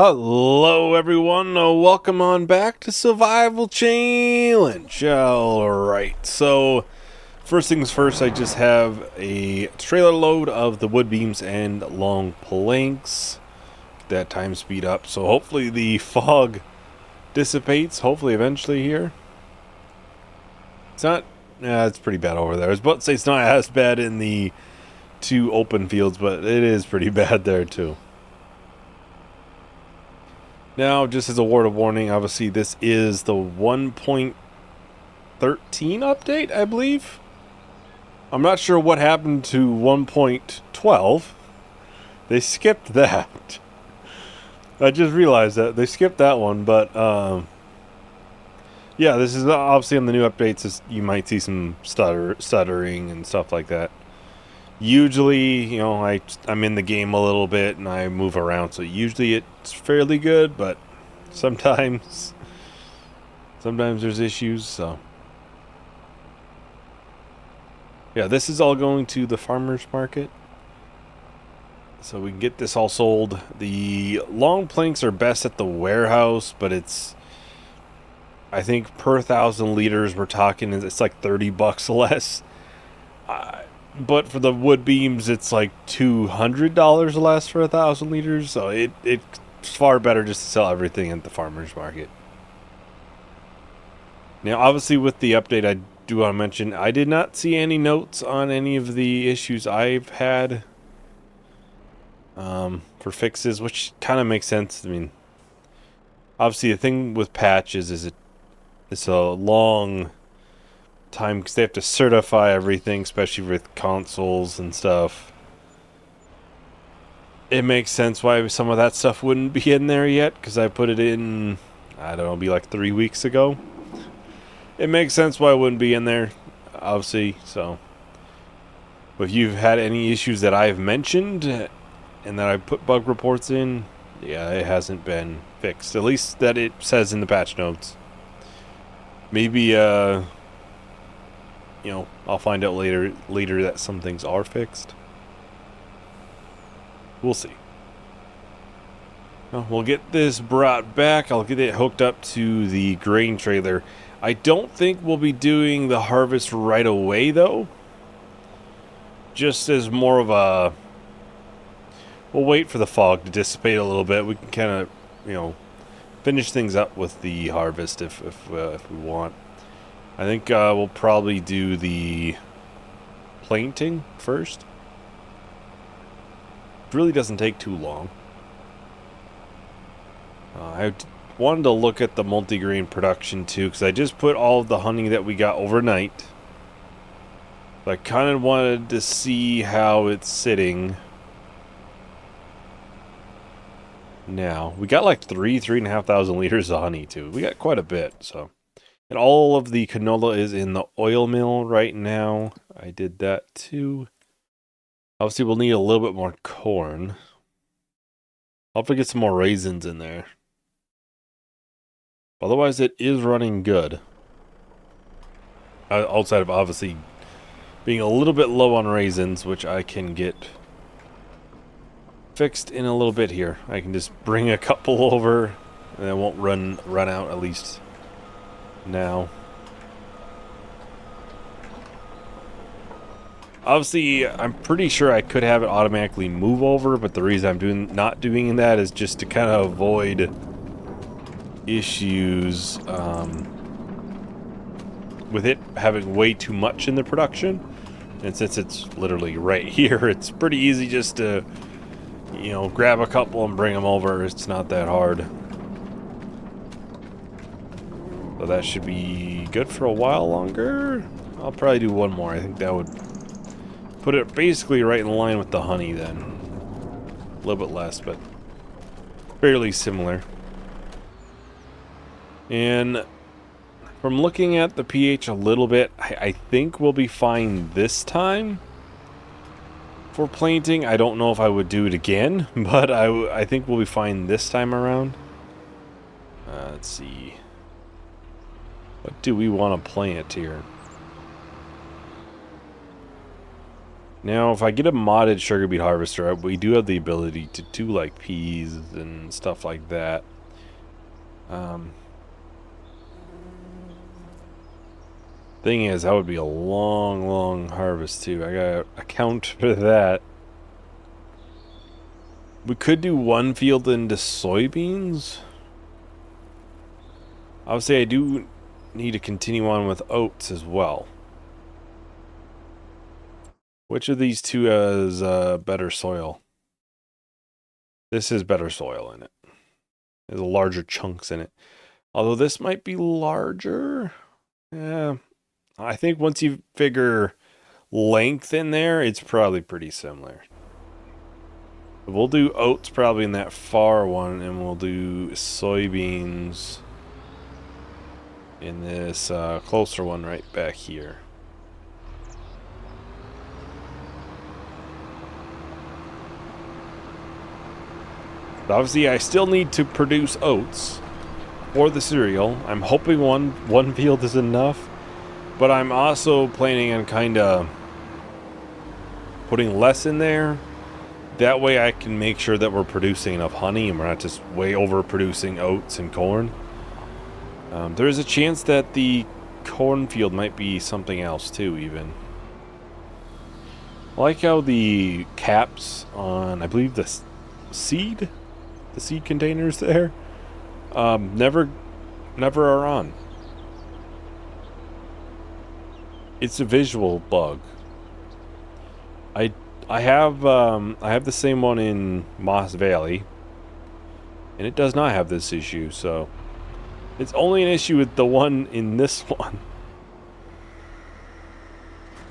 Hello everyone, welcome on back to Survival Challenge. Alright, so first things first, I just have a trailer load of the wood beams and long planks. Get that time speed up, so hopefully the fog dissipates, hopefully eventually here. It's not, it's pretty bad over there. I was about to say it's not as bad in the two open fields, but it is pretty bad there too. Now, just as a word of warning, obviously this is the 1.13 update, I believe. I'm not sure what happened to 1.12. They skipped that. I just realized that. They skipped that one, but yeah, this is obviously on the new updates. You might see some stuttering and stuff like that. Usually, you know, I'm in the game a little bit and I move around, so usually it's fairly good, but sometimes there's issues, so. Yeah, this is all going to the farmer's market, so we can get this all sold. The long planks are best at the warehouse, but it's, I think per 1,000 liters we're talking, it's like $30 less. But for the wood beams, it's like $200 less for 1,000 liters. So it's far better just to sell everything at the farmer's market. Now, obviously, with the update, I do want to mention I did not see any notes on any of the issues I've had for fixes, which kind of makes sense. I mean, obviously, the thing with patches is it's a long time because they have to certify everything, especially with consoles and stuff. It makes sense why some of that stuff wouldn't be in there yet, because I put it in, I don't know, be like 3 weeks ago. It makes sense why it wouldn't be in there, obviously. So if you've had any issues that I've mentioned and that I put bug reports in, yeah, it hasn't been fixed, at least that it says in the patch notes. Maybe you know, I'll find out later that some things are fixed. We'll see. Well, we'll get this brought back. I'll get it hooked up to the grain trailer. I don't think we'll be doing the harvest right away, though. Just as more of a... We'll wait for the fog to dissipate a little bit. We can kind of, you know, finish things up with the harvest if we want. I think we'll probably do the planting first. It really doesn't take too long. I wanted to look at the multigrain production too, because I just put all of the honey that we got overnight. I kind of wanted to see how it's sitting now. We got like 3,500 liters of honey too. We got quite a bit, so. And all of the canola is in the oil mill right now. I did that too. Obviously, we'll need a little bit more corn. I'll have to get some more raisins in there. Otherwise, it is running good. Outside of obviously being a little bit low on raisins, which I can get fixed in a little bit here. I can just bring a couple over, and I won't run out at least now. Obviously, I'm pretty sure I could have it automatically move over, but the reason I'm not doing that is just to kind of avoid issues with it having way too much in the production. And since it's literally right here, it's pretty easy just to, you know, grab a couple and bring them over. It's not that hard. So that should be good for a while longer. I'll probably do one more. I think that would put it basically right in line with the honey then. A little bit less, but fairly similar. And from looking at the pH a little bit, I think we'll be fine this time for planting. I don't know if I would do it again, but I think we'll be fine this time around. Let's see. What do we want to plant here? Now, if I get a modded sugar beet harvester, we do have the ability to do like peas and stuff like that. Thing is, that would be a long harvest too. I gotta account for that. We could do one field into soybeans. Obviously, I do need to continue on with oats as well. Which of these two has better soil? This has better soil in it. There's larger chunks in it. Although this might be larger. Yeah. I think once you figure length in there, it's probably pretty similar. We'll do oats probably in that far one, and we'll do soybeans in this closer one right back here. But obviously, I still need to produce oats for the cereal. I'm hoping one field is enough, but I'm also planning on kind of putting less in there. That way I can make sure that we're producing enough honey and we're not just way overproducing oats and corn. There is a chance that the cornfield might be something else too, even. I like how the caps on, I believe, the seed containers there, never are on. It's a visual bug. I have the same one in Moss Valley, and it does not have this issue, so it's only an issue with the one in this one.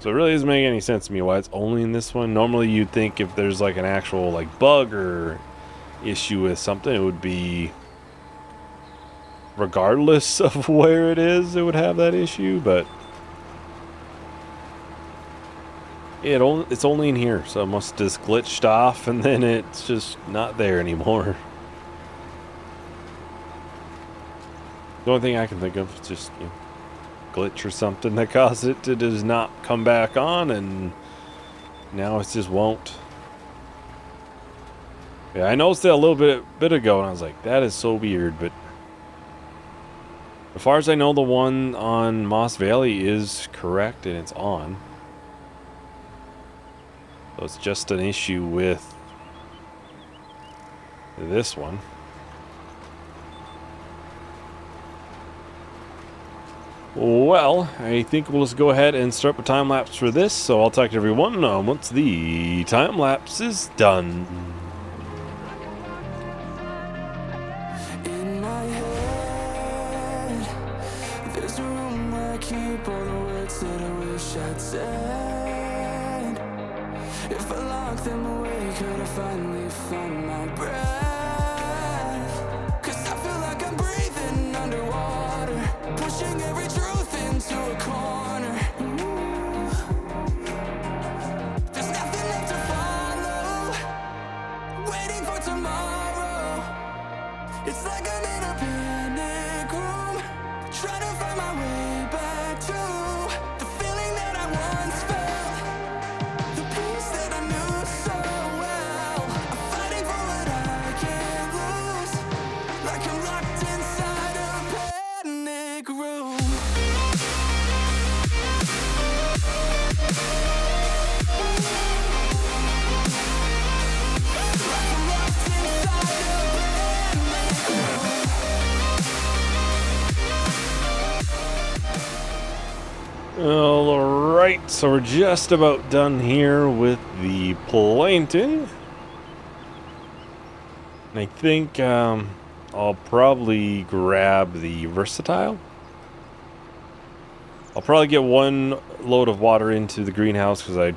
So it really doesn't make any sense to me why it's only in this one. Normally you'd think if there's like an actual like bug or issue with something, it would be regardless of where it is, it would have that issue, but it's only in here, so it must just glitched off and then it's just not there anymore. The only thing I can think of is just, you know, glitch or something that caused it to just not come back on, and now it just won't. Yeah, I noticed that a little bit ago, and I was like, that is so weird, but as far as I know, the one on Moss Valley is correct, and it's on. So it's just an issue with this one. Well, I think we'll just go ahead and start up a time lapse for this, so I'll talk to everyone once the time lapse is done. In my head, there's a room where I keep all the words that I wish I'd said. If I lock them away, could I finally find my breath? 'Cause I feel like I'm breathing underwater, pushing every truth into a corner. There's nothing left to follow, waiting for tomorrow. It's like I'm in a panic room, trying to find my way back to the feeling that I once felt, the peace that I knew so well. I'm fighting for what I can't lose, like I'm locked inside a panic room. Like I'm locked inside a panic room. Alright, so we're just about done here with the planting. And I think I'll probably grab the versatile. I'll probably get one load of water into the greenhouse because I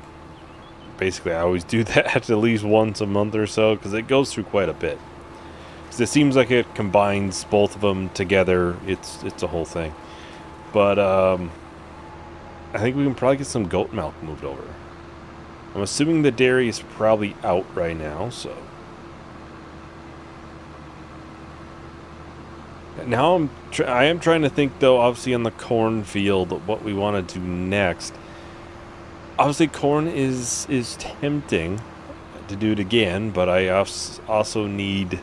always do that at least once a month or so, because it goes through quite a bit. Because it seems like it combines both of them together. It's a whole thing. But I think we can probably get some goat milk moved over. I'm assuming the dairy is probably out right now, so. Now I am trying to think, though, obviously on the cornfield, what we want to do next. Obviously, corn is tempting to do it again, but I also need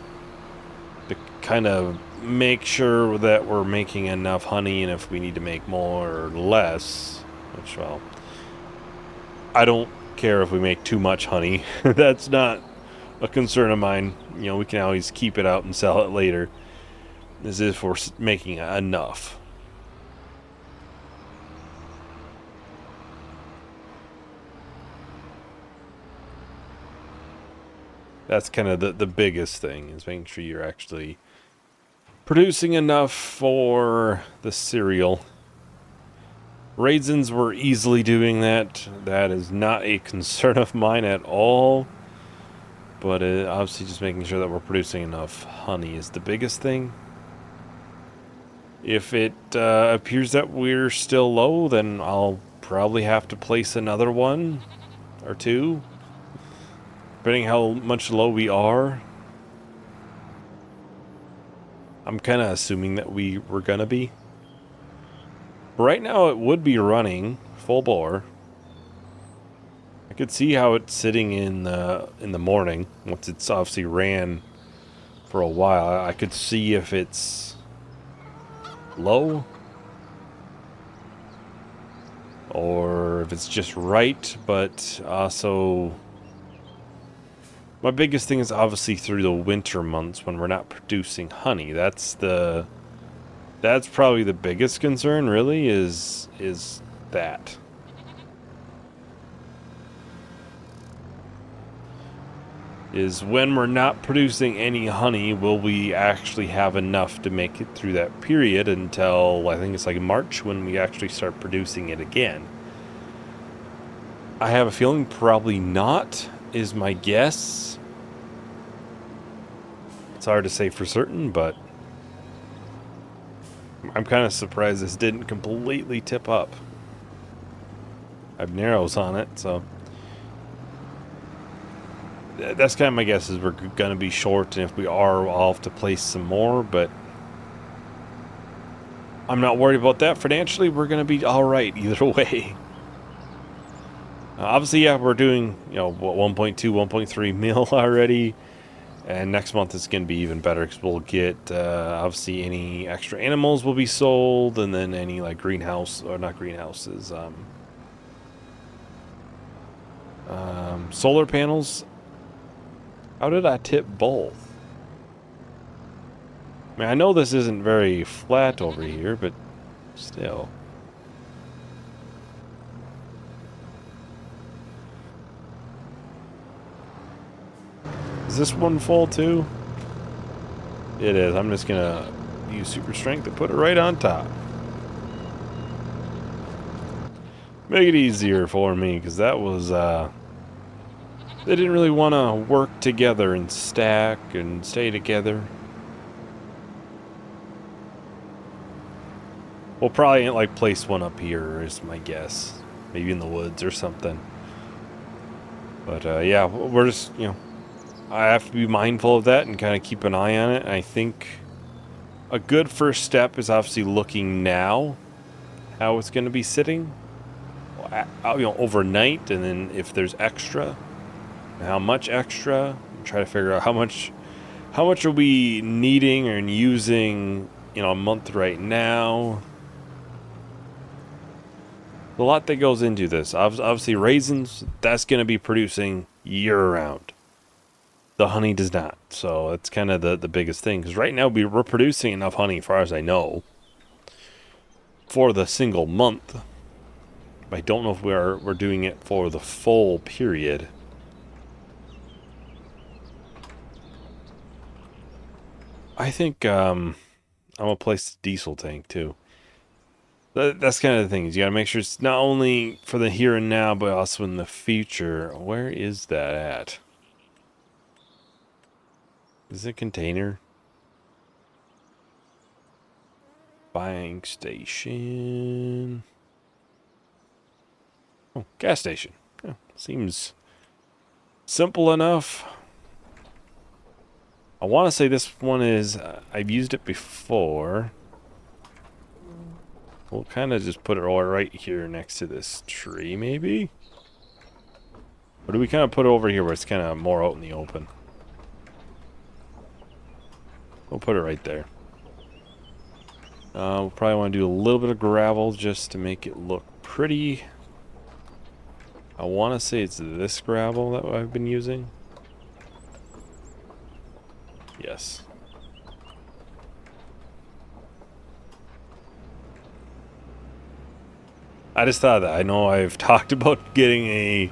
to kind of make sure that we're making enough honey, and if we need to make more or less, which, well, I don't care if we make too much honey. That's not a concern of mine. You know, we can always keep it out and sell it later, as if we're making enough. That's kind of the biggest thing, is making sure you're actually producing enough for the cereal. Raisins were easily doing that. That is not a concern of mine at all. But obviously just making sure that we're producing enough honey is the biggest thing. If it appears that we're still low, then I'll probably have to place another one or two, depending how much low we are. I'm kind of assuming that we were gonna be. Right now it would be running full bore. I could see how it's sitting in the morning once it's obviously ran for a while. I could see if it's low or if it's just right, but also my biggest thing is obviously through the winter months when we're not producing honey. That's probably the biggest concern, really, is that. Is when we're not producing any honey, will we actually have enough to make it through that period until, I think it's like March, when we actually start producing it again. I have a feeling probably not, is my guess. It's hard to say for certain, but I'm kind of surprised this didn't completely tip up. I have narrows on it, so that's kind of my guess, is we're going to be short, and if we are, I'll have to place some more, but I'm not worried about that. Financially, we're going to be all right either way. Obviously, yeah, we're doing, 1.2, 1.3 mil already, and next month it's going to be even better because we'll get, obviously, any extra animals will be sold, and then any, like, greenhouse, or not greenhouses, solar panels. How did I tip both? I mean, I know this isn't very flat over here, but still. Is this one full too? It is. I'm just gonna use super strength to put it right on top. Make it easier for me, because that was, they didn't really want to work together and stack and stay together. We'll probably, like, place one up here, is my guess. Maybe in the woods or something. But, yeah, we're just, I have to be mindful of that and kind of keep an eye on it. And I think a good first step is obviously looking now how it's going to be sitting, overnight, and then if there's extra, how much extra, try to figure out how much are we needing and using, a month right now. A lot that goes into this. Obviously, raisins, that's going to be producing year-round. The honey does not. So that's kind of the biggest thing. Because right now, we're producing enough honey, as far as I know, for the single month. I don't know if we're doing it for the full period. I think I'm going to place the diesel tank, too. That's kind of the thing. You got to make sure it's not only for the here and now, but also in the future. Where is that at? Is it a container? Buying station. Oh, gas station. Yeah, seems simple enough. I want to say this one is, I've used it before. We'll kind of just put it all right here next to this tree, maybe? Or do we kind of put it over here where it's kind of more out in the open? We'll put it right there. We'll probably want to do a little bit of gravel just to make it look pretty. I want to say it's this gravel that I've been using. Yes. I just thought that. I know I've talked about getting a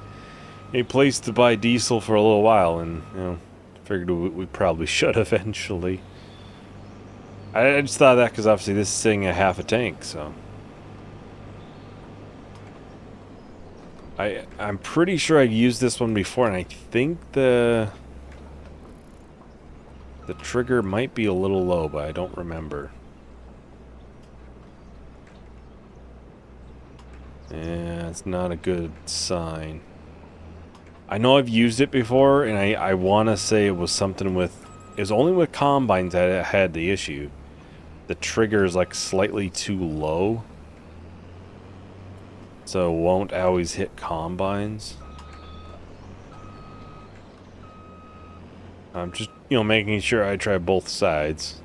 place to buy diesel for a little while, and you know, figured we probably should eventually. I just thought of that because obviously this is sitting at half a tank, so I'm pretty sure I've used this one before, and I think the trigger might be a little low, but I don't remember. Yeah, it's not a good sign. I know I've used it before, and I want to say it was something with... It was only with combines that it had the issue. The trigger is like slightly too low, so it won't always hit combines. I'm just, you know, making sure I try both sides.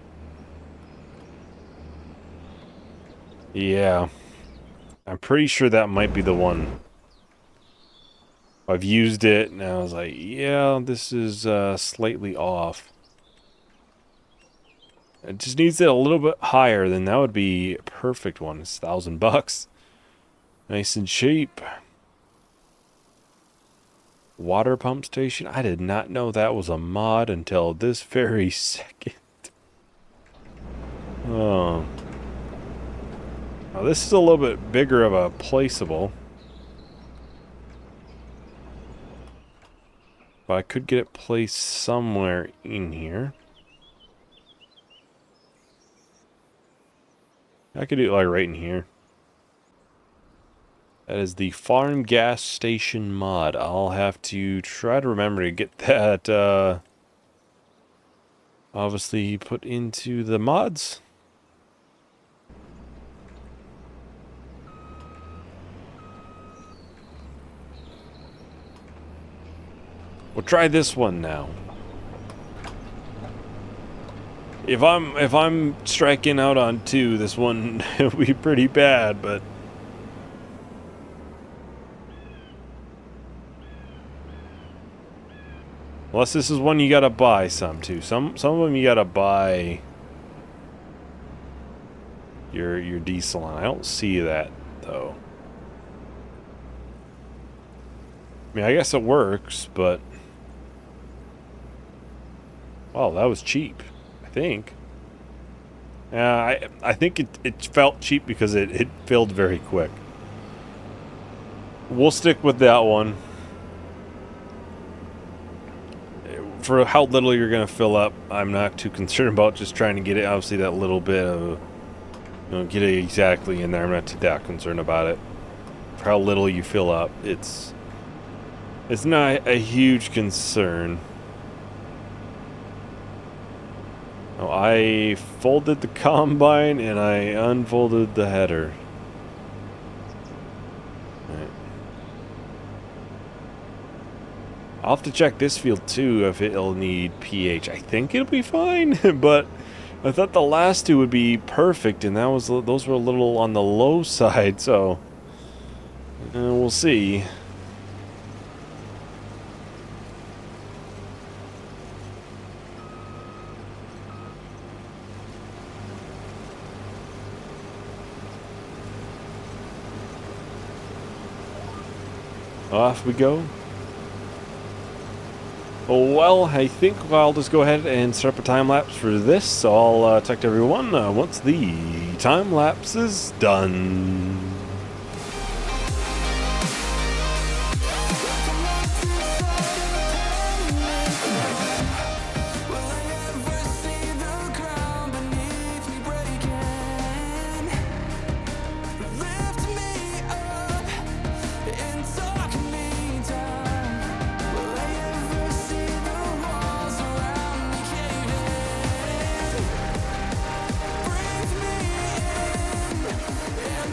Yeah. I'm pretty sure that might be the one. I've used it, and I was like, yeah, this is slightly off. It just needs it a little bit higher, then that would be a perfect one. It's $1,000. Nice and cheap. Water pump station. I did not know that was a mod until this very second. Oh. Now this is a little bit bigger of a placeable. But I could get it placed somewhere in here. I could do it like right in here. That is the farm gas station mod. I'll have to try to remember to get that obviously put into the mods. We'll try this one now. If I'm striking out on 2, this one will be pretty bad, but unless this is one you gotta buy some too. Some of them you gotta buy your diesel on. I don't see that though. I mean, I guess it works, but wow, that was cheap. I think. I think it felt cheap because it filled very quick. We'll stick with that one. For how little you're going to fill up, I'm not too concerned about just trying to get it, obviously, that little bit of, you know, get it exactly in there. I'm not too that concerned about it. For how little you fill up, it's not a huge concern. Oh, I folded the combine and I unfolded the header. Right. I'll have to check this field too if it'll need pH. I think it'll be fine, but I thought the last 2 would be perfect, and those were a little on the low side, so we'll see. Off we go. Oh, well, I think I'll just go ahead and set up a time lapse for this. So I'll talk to everyone once the time lapse is done.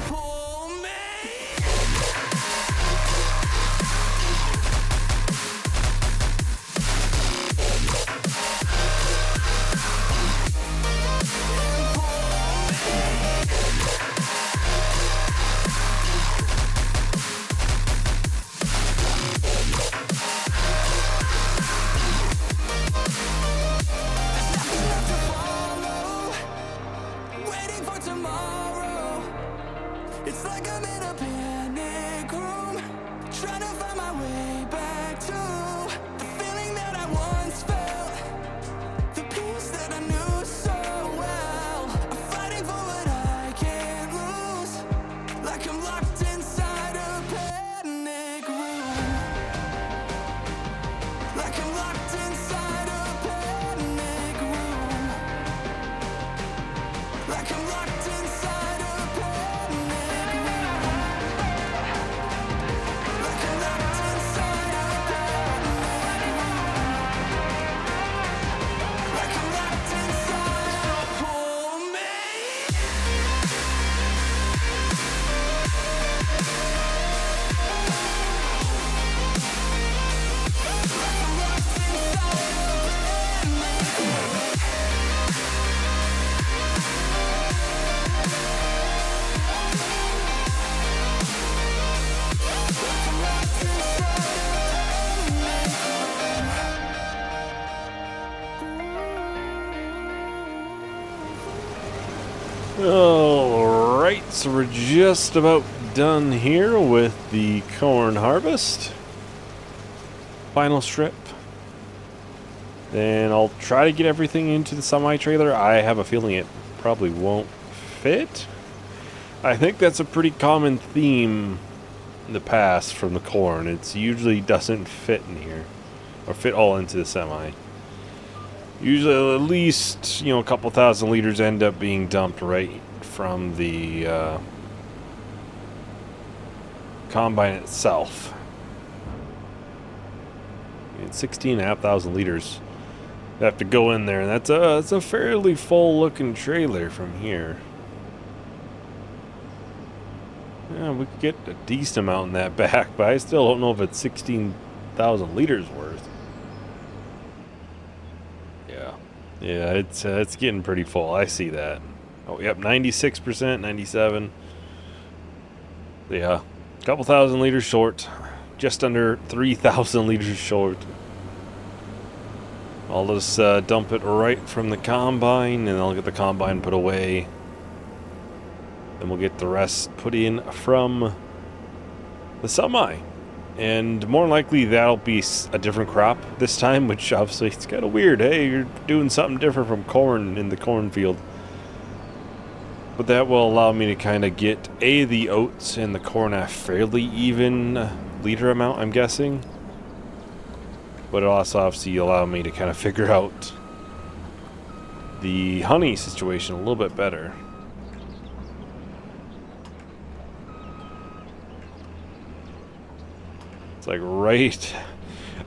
Pull Alright, so we're just about done here with the corn harvest. Final strip. Then I'll try to get everything into the semi-trailer. I have a feeling it probably won't fit. I think that's a pretty common theme in the past from the corn. It usually doesn't fit in here, or fit all into the semi. Usually at least, a couple thousand liters end up being dumped right from the combine itself. It's 16,500 liters that have to go in there, and that's a fairly full looking trailer from here. Yeah, we could get a decent amount in that back, but I still don't know if it's 16,000 liters worth. Yeah, it's getting pretty full. I see that. Oh, yep, 96%, 97. Yeah, a couple thousand liters short. Just under 3,000 liters short. I'll just dump it right from the combine, and I'll get the combine put away. Then we'll get the rest put in from the semi. And more likely that'll be a different crop this time, which obviously it's kind of weird. Hey, you're doing something different from corn in the cornfield. But that will allow me to kind of get, the oats and the corn at a fairly even liter amount, I'm guessing. But it'll also obviously allow me to kind of figure out the honey situation a little bit better. It's like right...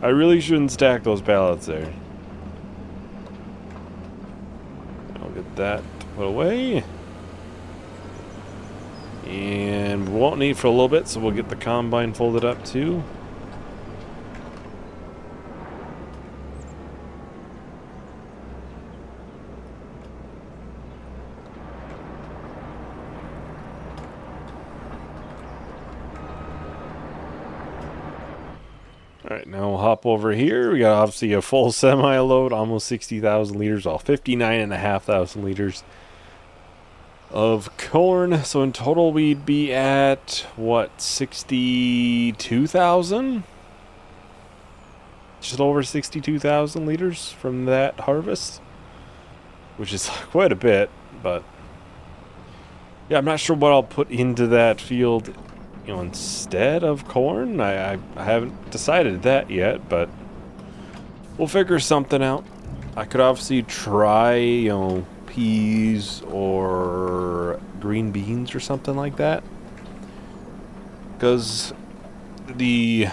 I really shouldn't stack those pallets there. I'll get that put away. And we won't need for a little bit, so we'll get the combine folded up too. Alright, now we'll hop over here. We got obviously a full semi-load, almost 60,000 liters, all 59,500 liters of corn. So in total we'd be at, what, 62,000? Just over 62,000 liters from that harvest. Which is quite a bit, but... yeah, I'm not sure what I'll put into that field, instead of corn. I haven't decided that yet, but we'll figure something out. I could obviously try, peas or green beans or something like that. Because the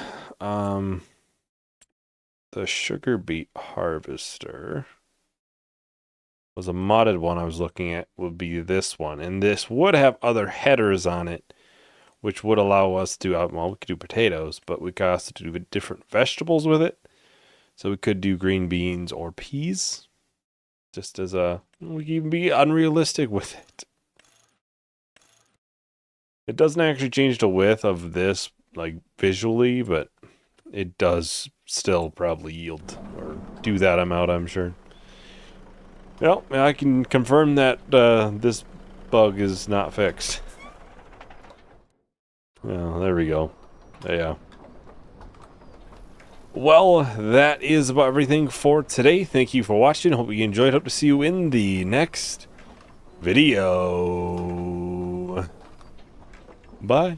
sugar beet harvester was a modded one I was looking at, would be this one. And this would have other headers on it, which would allow us to, well, we could do potatoes, but we could also do different vegetables with it. So we could do green beans or peas. Just as we can even be unrealistic with it. It doesn't actually change the width of this, like, visually, but it does still probably yield, or do that amount, I'm sure. Well, I can confirm that this bug is not fixed. Well, there we go. Yeah. Well, that is about everything for today. Thank you for watching. Hope you enjoyed. Hope to see you in the next video. Bye.